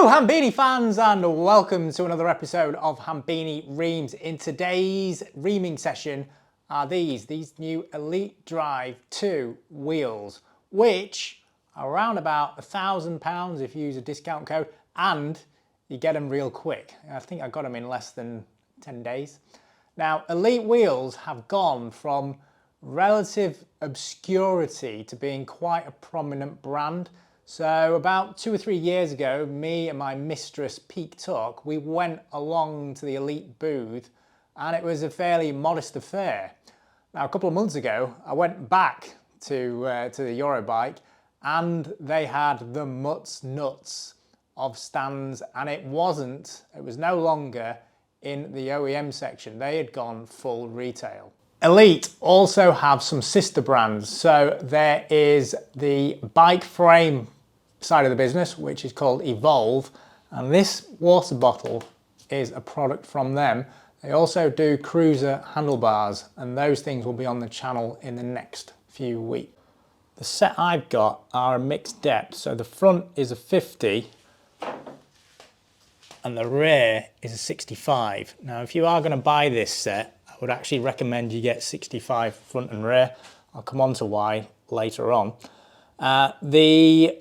Hello Hambini fans and welcome to another episode of Hambini Reams. In today's reaming session are these new Elite Drive 2 wheels, which are around about £1,000 if you use a discount code, and you get them real quick. I think I got them in less than 10 days. Now, Elite wheels have gone from relative obscurity to being quite a prominent brand. So about 2 or 3 years ago, me and my mistress Peak Tuck, we went along to the Elite booth, and it was a fairly modest affair. Now, a couple of months ago, I went back to the Eurobike, and they had the mutts nuts of stands, and it was no longer in the OEM section. They had gone full retail. Elite also have some sister brands. So there is the bike frame side of the business, which is called Evolve, and this water bottle is a product from them. They also do cruiser handlebars, and those things will be on the channel in the next few weeks. The set I've got are a mixed depth, so the front is a 50 and the rear is a 65. Now, if you are going to buy this set, I would actually recommend you get 65 front and rear. I'll come on to why later on. The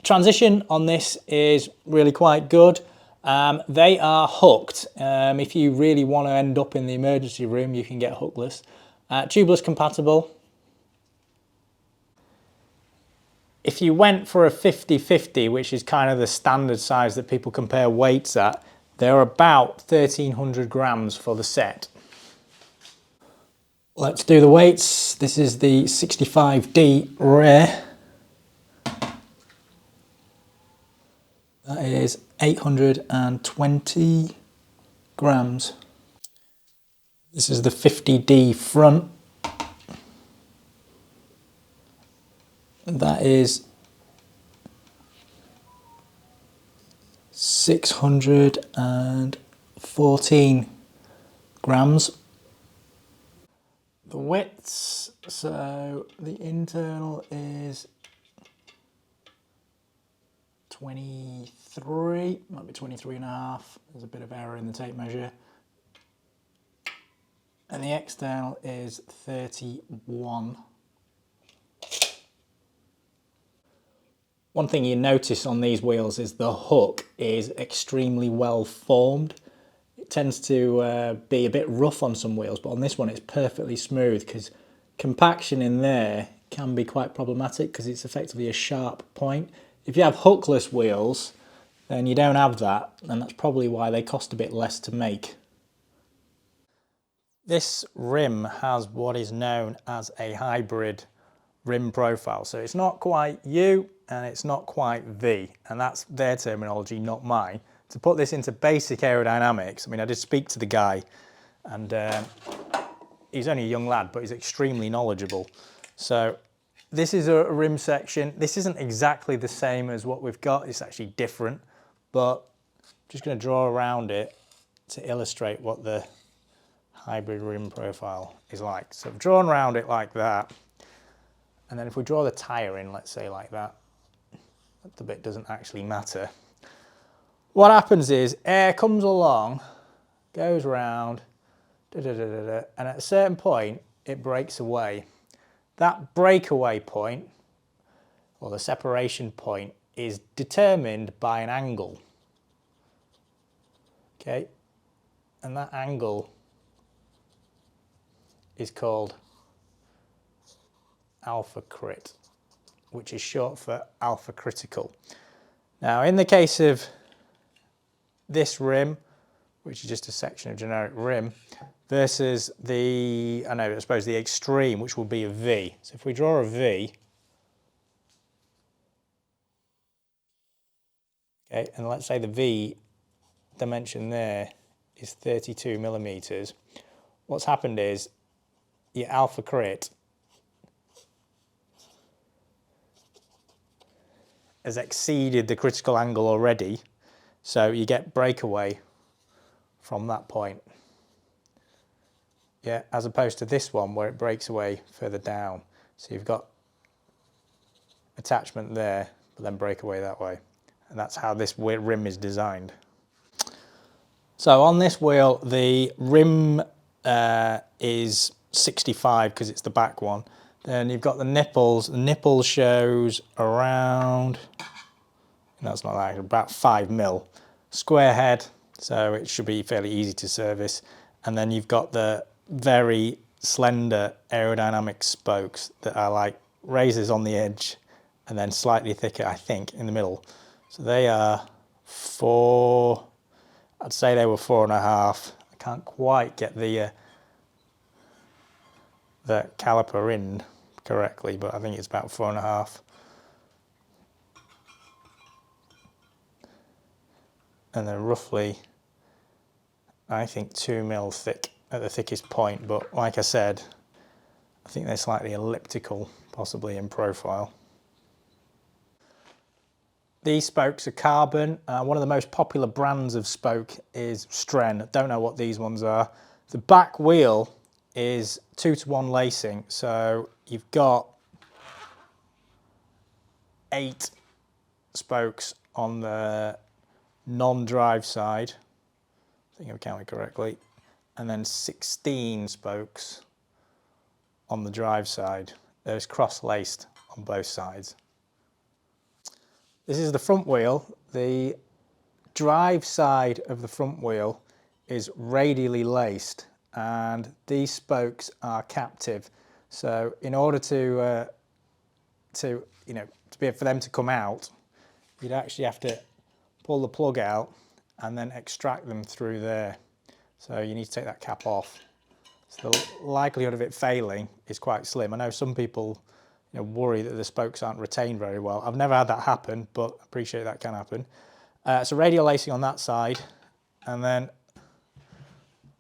transition on this is really quite good. They are hooked. If you really want to end up in the emergency room, you can get hookless. Tubeless compatible. If you went for a 50-50, which is kind of the standard size that people compare weights at, they're about 1,300 grams for the set. Let's do the weights. This is the 65D rear. That is 820 grams. This is the 50D front. That is 614 grams. The widths, so the internal is 23, might be 23 and a half. There's a bit of error in the tape measure. And the external is 31. One thing you notice on these wheels is the hook is extremely well formed. It tends to be a bit rough on some wheels, but on this one it's perfectly smooth, because compaction in there can be quite problematic because it's effectively a sharp point. If you have hookless wheels, then you don't have that, and that's probably why they cost a bit less to make. This rim has what is known as a hybrid rim profile. So it's not quite U and it's not quite V, and that's their terminology, not mine. To put this into basic aerodynamics, I mean, I did speak to the guy, and he's only a young lad, but he's extremely knowledgeable. So this is a rim section. This isn't exactly the same as what we've got. It's actually different, but I'm just going to draw around it to illustrate what the hybrid rim profile is like. So I've drawn around it like that. And then if we draw the tyre in, let's say like that, the bit doesn't actually matter. What happens is air comes along, goes round, and at a certain point, it breaks away. That breakaway point, or the separation point, is determined by an angle. Okay, and that angle is called alpha crit, which is short for alpha critical. Now, in the case of this rim, which is just a section of generic rim, versus the, I suppose the extreme, which will be a V. So if we draw a V, okay, and let's say the V dimension there is 32 millimeters, what's happened is your alpha crit has exceeded the critical angle already, so you get breakaway from that point. Yeah, as opposed to this one where it breaks away further down. So you've got attachment there, but then breakaway that way. And that's how this rim is designed. So on this wheel, the rim is 65 because it's the back one. Then you've got the nipples. The nipple shows around, no, it's not that, about 5mm. Square head, so it should be fairly easy to service. And then you've got the very slender aerodynamic spokes that are like razors on the edge and then slightly thicker, I think, in the middle. So they are I'd say they were 4.5. I can't quite get the caliper in correctly, but I think it's about 4.5. And they're roughly, I think, 2mm thick at the thickest point, but like I said, I think they're slightly elliptical, possibly in profile. These spokes are carbon. One of the most popular brands of spoke is Stren. Don't know what these ones are. The back wheel is 2-to-1 lacing, so you've got 8 spokes on the non-drive side, I think I've counted correctly, and then 16 spokes on the drive side. They're cross-laced on both sides. This is the front wheel. The drive side of the front wheel is radially laced, and these spokes are captive. So in order for them to come out, you'd actually have to pull the plug out and then extract them through there. So you need to take that cap off. So the likelihood of it failing is quite slim. I know some people worry that the spokes aren't retained very well. I've never had that happen, but I appreciate that can happen. So radial lacing on that side, and then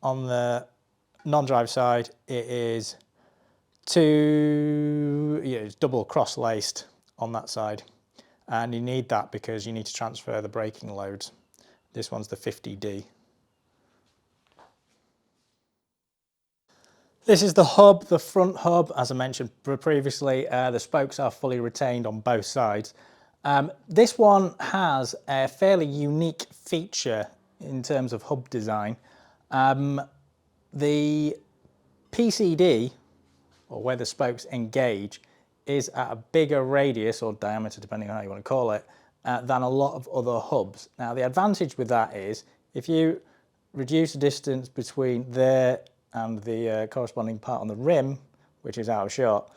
on the non-drive side, it is it's double cross-laced on that side. And you need that because you need to transfer the braking loads. This one's the 50D. This is the hub, the front hub. As I mentioned previously, the spokes are fully retained on both sides. This one has a fairly unique feature in terms of hub design. The PCD, or where the spokes engage, is at a bigger radius or diameter, depending on how you want to call it, than a lot of other hubs. Now, the advantage with that is if you reduce the distance between there and the corresponding part on the rim, which is out of shot,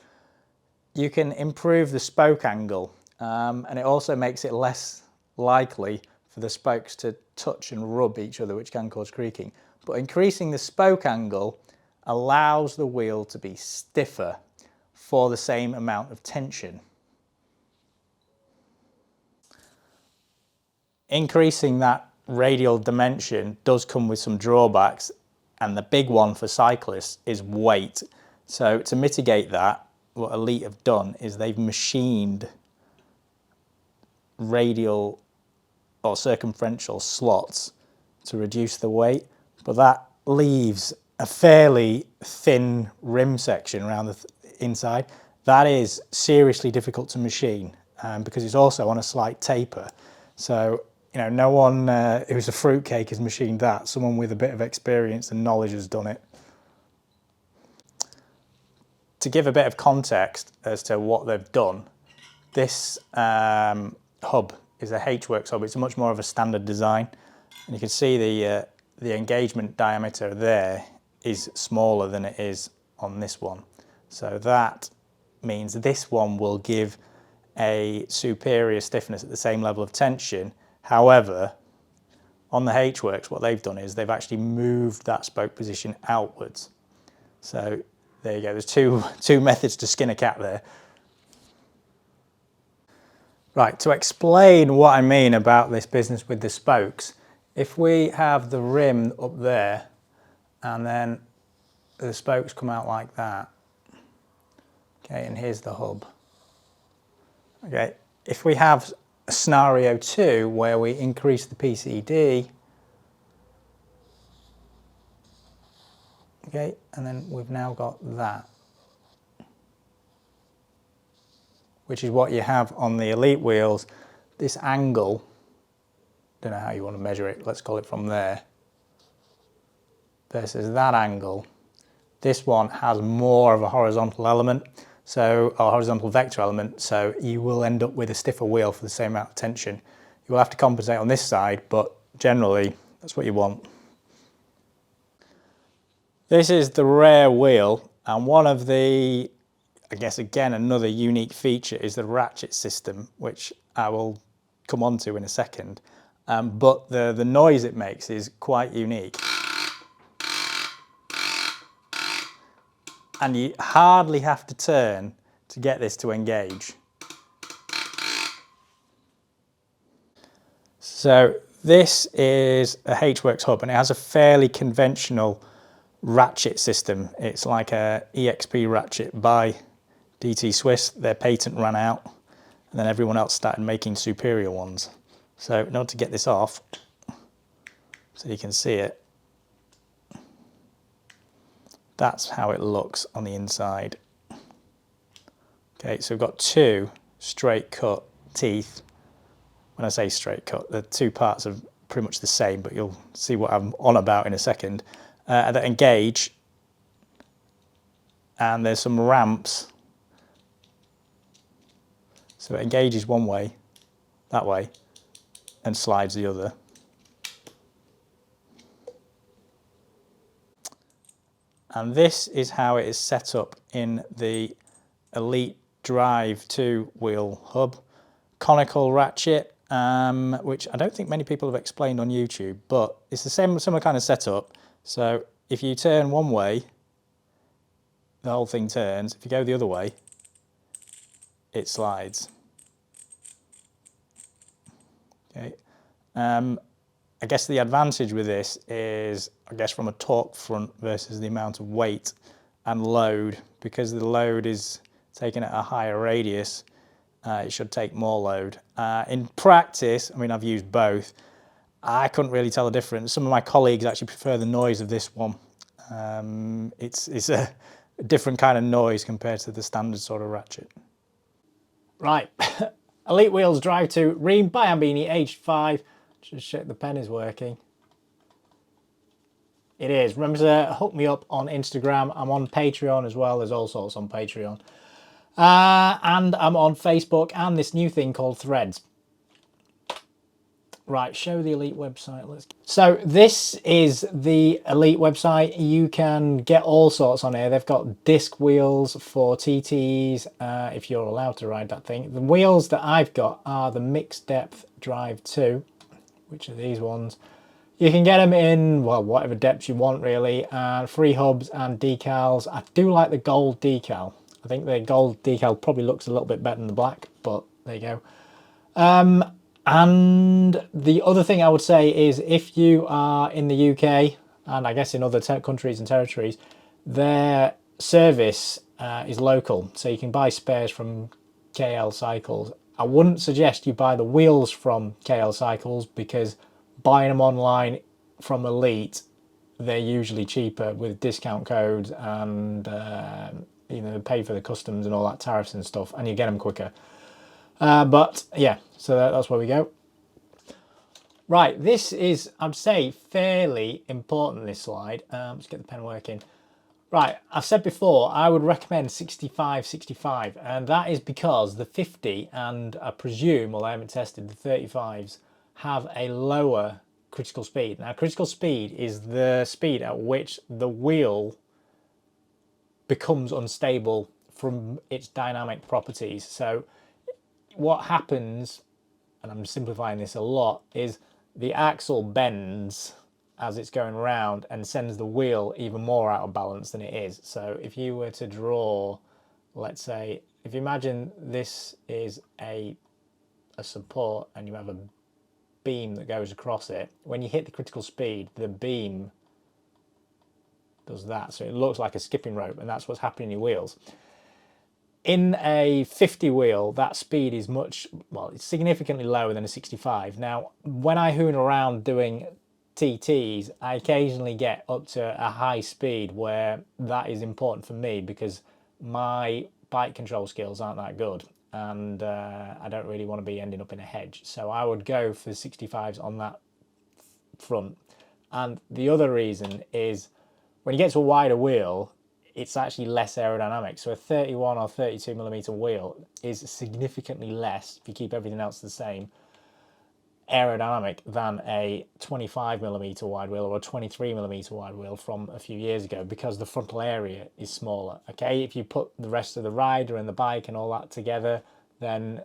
you can improve the spoke angle, and it also makes it less likely for the spokes to touch and rub each other, which can cause creaking. But increasing the spoke angle allows the wheel to be stiffer for the same amount of tension. Increasing that radial dimension does come with some drawbacks, and the big one for cyclists is weight. So to mitigate that, what Elite have done is they've machined radial or circumferential slots to reduce the weight, but that leaves a fairly thin rim section around the inside. That is seriously difficult to machine because it's also on a slight taper. So no one who's a fruitcake has machined that. Someone with a bit of experience and knowledge has done it. To give a bit of context as to what they've done, this hub is a H-Works hub. It's much more of a standard design, and you can see the engagement diameter there is smaller than it is on this one. So that means this one will give a superior stiffness at the same level of tension. However, on the H-Works, what they've done is they've actually moved that spoke position outwards. So there you go, there's two methods to skin a cat there. Right, to explain what I mean about this business with the spokes, if we have the rim up there and then the spokes come out like that, okay, and here's the hub. Okay, if we have scenario 2 where we increase the PCD, okay, and then we've now got that, which is what you have on the Elite wheels. This angle don't know how you want to measure it, let's call it from there, versus that angle, this one has more of a horizontal element, so a horizontal vector element, so you will end up with a stiffer wheel for the same amount of tension. You will have to compensate on this side, but generally that's what you want. This is the rear wheel, and one of the, I guess again another unique feature is the ratchet system, which I will come on to in a second, but the noise it makes is quite unique. And you hardly have to turn to get this to engage. So this is a H-Works hub, and it has a fairly conventional ratchet system. It's like a EXP ratchet by DT Swiss. Their patent ran out, and then everyone else started making superior ones. So in order to get this off, so you can see it, that's how it looks on the inside. Okay, so we've got two straight cut teeth. When I say straight cut, the two parts are pretty much the same, but you'll see what I'm on about in a second. That engage, and there's some ramps. So it engages one way, that way, and slides the other. And this is how it is set up in the Elite Drive 2 wheel hub. Conical ratchet, which I don't think many people have explained on YouTube, but it's the same, similar kind of setup. So if you turn one way, the whole thing turns. If you go the other way, it slides. Okay. I guess the advantage with this is, I guess, from a torque front versus the amount of weight and load, because the load is taken at a higher radius, it should take more load. In practice, I mean, I've used both. I couldn't really tell the difference. Some of my colleagues actually prefer the noise of this one. It's a different kind of noise compared to the standard sort of ratchet. Right, Elite Wheels Drive 2 Ream by Hambini, aged 5. Just check the pen is working. It is. Remember to hook me up on Instagram. I'm on Patreon as well. There's all sorts on Patreon. And I'm on Facebook and this new thing called Threads. Right, show the Elite website. So this is the Elite website. You can get all sorts on here. They've got disc wheels for TTs, if you're allowed to ride that thing. The wheels that I've got are the Mixed Depth Drive 2, which are these ones. You can get them in, well, whatever depths you want really, and free hubs and decals. I do like the gold decal. I think the gold decal probably looks a little bit better than the black, but there you go. And the other thing I would say is if you are in the UK, and I guess in other countries and territories, their service is local. So you can buy spares from KL Cycles. I wouldn't suggest you buy the wheels from KL Cycles, because buying them online from Elite, they're usually cheaper with discount codes, and you know, pay for the customs and all that tariffs and stuff, and you get them quicker. But yeah, so that's where we go. Right, this is, I'd say, fairly important, this slide. Let's get the pen working. Right, I've said before, I would recommend 65, and that is because the 50, and I presume, although I haven't tested, the 35s have a lower critical speed. Now, critical speed is the speed at which the wheel becomes unstable from its dynamic properties. So what happens, and I'm simplifying this a lot, is the axle bends as it's going around and sends the wheel even more out of balance than it is. So if you were to draw, let's say, if you imagine this is a support and you have a beam that goes across it, when you hit the critical speed, the beam does that. So it looks like a skipping rope, and that's what's happening in your wheels. In a 50 wheel, that speed is it's significantly lower than a 65. Now, when I hoon around doing TTs, I occasionally get up to a high speed where that is important for me, because my bike control skills aren't that good, and I don't really want to be ending up in a hedge. So I would go for 65s on that front. And the other reason is when you get to a wider wheel, it's actually less aerodynamic. So a 31 or 32 millimeter wheel is significantly less, if you keep everything else the same, aerodynamic than a 25 millimeter wide wheel or a 23 millimeter wide wheel from a few years ago, because the frontal area is smaller. Okay, if you put the rest of the rider and the bike and all that together, then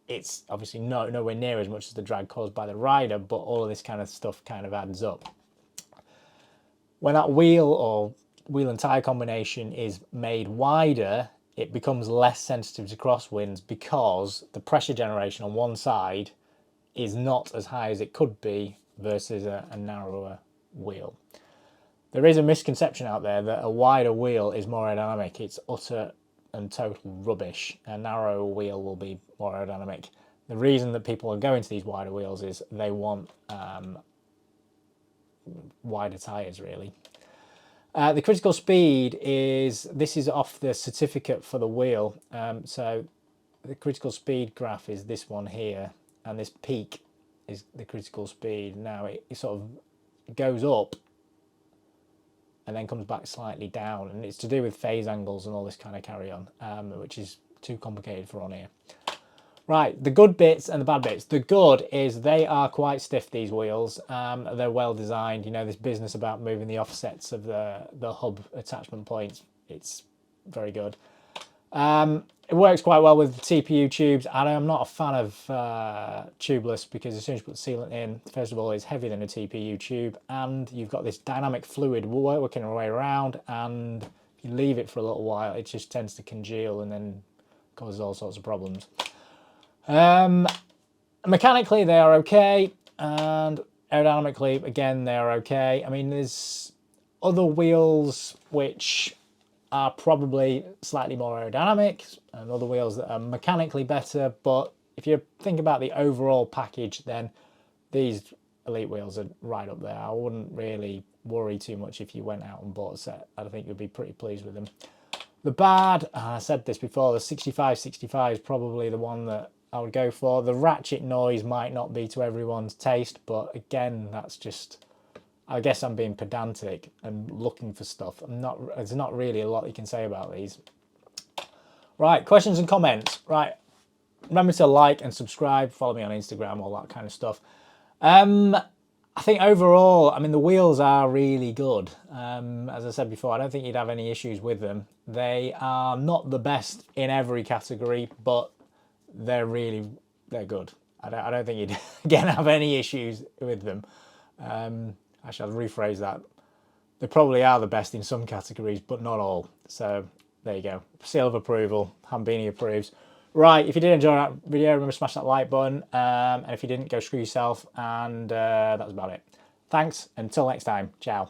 it's obviously nowhere near as much as the drag caused by the rider, but all of this kind of stuff kind of adds up. When that wheel or wheel and tyre combination is made wider, it becomes less sensitive to crosswinds because the pressure generation on one side is not as high as it could be versus a narrower wheel. There is a misconception out there that a wider wheel is more aerodynamic. It's utter and total rubbish. A narrow wheel will be more aerodynamic. The reason that people are going to these wider wheels is they want wider tyres, really. The critical speed this is off the certificate for the wheel. So the critical speed graph is this one here, and this peak is the critical speed. Now it sort of goes up and then comes back slightly down, and it's to do with phase angles and all this kind of carry on, which is too complicated for on here. Right, the good bits and the bad bits. The good is they are quite stiff, these wheels. They're well designed. You know, this business about moving the offsets of the hub attachment points, it's very good. It works quite well with TPU tubes, and I'm not a fan of tubeless, because as soon as you put the sealant in, first of all, it's heavier than a TPU tube, and you've got this dynamic fluid working its way around, and if you leave it for a little while, it just tends to congeal and then causes all sorts of problems. Mechanically, they are okay, and aerodynamically, again, they are okay. I mean, there's other wheels which are probably slightly more aerodynamic, and other wheels that are mechanically better, but if you think about the overall package, then these Elite wheels are right up there. I wouldn't really worry too much if you went out and bought a set. I think you'd be pretty pleased with them. The bad, I said this before, the 65 is probably the one that I would go for. The Ratchet noise might not be to everyone's taste, but again, that's just, I guess I'm being pedantic and looking for stuff. There's not really a lot you can say about these. Right, questions and comments. Right, remember to like and subscribe, follow me on Instagram, all that kind of stuff. I think overall, I mean, the wheels are really good. As I said before, I don't think you'd have any issues with them. They are not the best in every category, but they're good. I don't think you'd again have any issues with them. Actually, I'll rephrase that. They probably are the best in some categories, but not all. So there you go. Seal of approval. Hambini approves. Right, if you did enjoy that video, remember to smash that like button. And if you didn't, go screw yourself. And that's about it. Thanks. Until next time. Ciao.